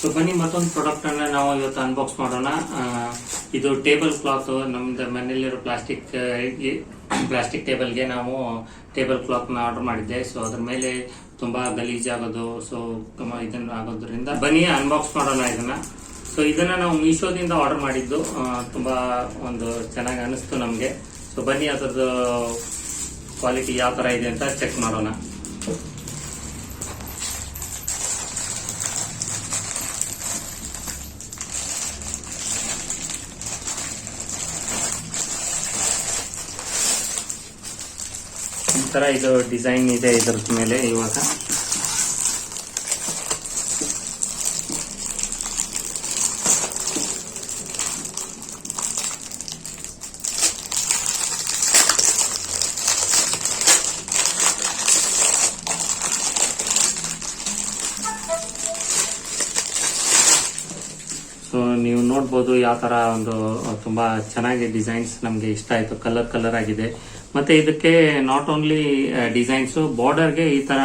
So ಬನ್ನಿ ಮತ್ತೊಂದು product ಅನ್ನ ನಾವು ಇವತ್ತು ಅನ್ಬಾಕ್ಸ್ ಮಾಡೋಣ. ಇದು ಟೇಬಲ್ ಕ್ಲಾತ್. ನಮ್ದು ಮನೆಯಲ್ಲಿರೋ ಪ್ಲಾಸ್ಟಿಕ್ ಟೇಬಲ್ಗೆ ನಾವು ಟೇಬಲ್ ಕ್ಲಾತ್ ನ ಆರ್ಡರ್ ಮಾಡಿದ್ದೆ. ಸೊ ಅದ್ರ ಮೇಲೆ ತುಂಬಾ ಗಲೀಜಾಗೋದು, ಸೊ ಇದನ್ನ ಆಗೋದ್ರಿಂದ ಬನ್ನಿ ಅನ್ಬಾಕ್ಸ್ ಮಾಡೋಣ ಇದನ್ನ. ಸೊ ಇದನ್ನ ನಾವು ಮೀಶೋದಿಂದ ಆರ್ಡರ್ ಮಾಡಿದ್ದು. ತುಂಬಾ ಒಂದು ಚೆನ್ನಾಗಿ ಅನಿಸ್ತು ನಮ್ಗೆ. ಸೊ ಬನ್ನಿ ಅದ್ರದ್ದು ಕ್ವಾಲಿಟಿ ಯಾವ ತರ ಇದೆ ಅಂತ ಚೆಕ್ ಮಾಡೋಣ. ಈ ತರ ಇದು ಡಿಸೈನ್ ಇದೆ ಇದರ ಮೇಲೆ. ಇವಾಗ ಸೊ ನೀವು ನೋಡ್ಬೋದು ಯಾವ ತರ ಒಂದು ತುಂಬಾ ಚೆನ್ನಾಗಿ ಡಿಸೈನ್ಸ್ ನಮ್ಗೆ ಇಷ್ಟ ಆಯ್ತು. ಕಲರ್ ಆಗಿದೆ. ಮತ್ತೆ ಇದಕ್ಕೆ ನಾಟ್ ಓನ್ಲಿ ಡಿಸೈನ್ಸ್, ಬಾರ್ಡರ್ಗೆ ಈ ತರ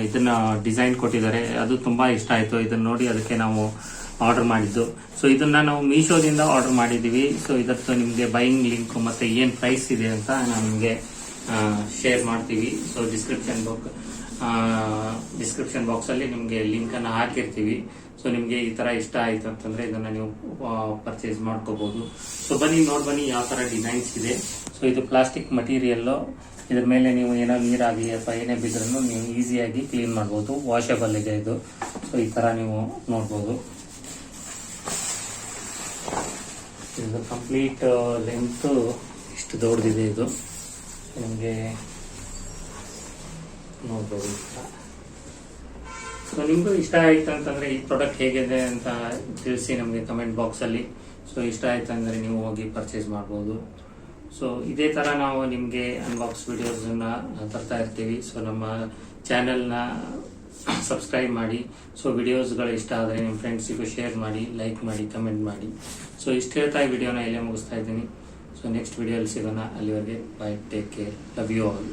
ಇದನ್ನ ಡಿಸೈನ್ ಕೊಟ್ಟಿದ್ದಾರೆ. ಅದು ತುಂಬಾ ಇಷ್ಟ ಆಯ್ತು. ಇದನ್ನ ನೋಡಿ ಅದಕ್ಕೆ ನಾವು ಆರ್ಡರ್ ಮಾಡಿದ್ದು. ಸೊ ಇದನ್ನ ನಾವು ಮೀಶೋದಿಂದ ಆರ್ಡರ್ ಮಾಡಿದೀವಿ. ಸೊ ಇದಕ್ಕೆ ನಿಮ್ಗೆ ಬೈಯಿಂಗ್ ಲಿಂಕ್ ಮತ್ತೆ ಏನ್ ಪ್ರೈಸ್ ಇದೆ ಅಂತ ನಾನು ನಿಮ್ಗೆ ಶೇರ್ ಮಾಡ್ತೀವಿ. ಸೊ ಡಿಸ್ಕ್ರಿಪ್ಷನ್ ಬಾಕ್ಸ್ ಅಲ್ಲಿ ನಿಮ್ಗೆ ಲಿಂಕ್ ಅನ್ನ ಹಾಕಿರ್ತೀವಿ. ಸೊ ನಿಮ್ಗೆ ಈ ತರ ಇಷ್ಟ ಆಯ್ತು ಅಂತಂದ್ರೆ ಇದನ್ನ ನೀವು ಪರ್ಚೇಸ್ ಮಾಡ್ಕೋಬಹುದು. ಸೊ ಬನ್ನಿ ಯಾವ ತರ ಡಿಸೈನ್ಸ್ ಇದೆ. ಸೊ ಇದು ಪ್ಲಾಸ್ಟಿಕ್ ಮಟೀರಿಯಲ್. ಇದ್ರ ಮೇಲೆ ನೀವು ಏನೋ ನೀರಾಗಲಿ ಅಥವಾ ಏನೇ ಬಿದ್ರೂ ನೀವು ಈಸಿಯಾಗಿ ಕ್ಲೀನ್ ಮಾಡಬಹುದು. ವಾಷಬಲ್ ಇದೆ ಇದು. ಸೊ ಈ ತರ ನೀವು ನೋಡ್ಬೋದು. ಇದು ಕಂಪ್ಲೀಟ್ ಲೆಂತ್ ಇಷ್ಟು ದೊಡ್ಡದಿದೆ ಇದು. ನಿಮಗೆ ನೋಡ್ಬೋದು. ಸೊ ನಿಮ್ಗೂ ಇಷ್ಟ ಆಯ್ತು ಅಂತಂದ್ರೆ ಈ ಪ್ರಾಡಕ್ಟ್ ಹೇಗಿದೆ ಅಂತ ತಿಳಿಸಿ ನಮಗೆ ಕಮೆಂಟ್ ಬಾಕ್ಸ್ ಅಲ್ಲಿ. ಸೊ ಇಷ್ಟ ಆಯ್ತು ಅಂದ್ರೆ ನೀವು ಹೋಗಿ ಪರ್ಚೇಸ್ ಮಾಡಬಹುದು. ಸೊ ಇದೇ ತರ ನಾವು ನಿಮ್ಗೆ ಅನ್ಬಾಕ್ಸ್ ವಿಡಿಯೋಸ್ ತರ್ತಾ ಇರ್ತೀವಿ. ಸೊ ನಮ್ಮ ಚಾನೆಲ್ ನ ಸಬ್ಸ್ಕ್ರೈಬ್ ಮಾಡಿ. ಸೊ ವಿಡಿಯೋಸ್ಗಳು ಇಷ್ಟ ಆದರೆ ನಿಮ್ಮ ಫ್ರೆಂಡ್ಸಿಗೂ ಶೇರ್ ಮಾಡಿ, ಲೈಕ್ ಮಾಡಿ, ಕಮೆಂಟ್ ಮಾಡಿ. ಸೊ ಇಷ್ಟು ಹೇಳ್ತಾ ಈ ವಿಡಿಯೋನ ಇಲ್ಲೇ ಮುಗಿಸ್ತಾ ಇದ್ದೀನಿ. ಸೊ ನೆಕ್ಸ್ಟ್ ವಿಡಿಯೋಲಿ ಸಿಗೋಣ. ಅಲ್ಲಿವರೆಗೆ bye, take care, love you all.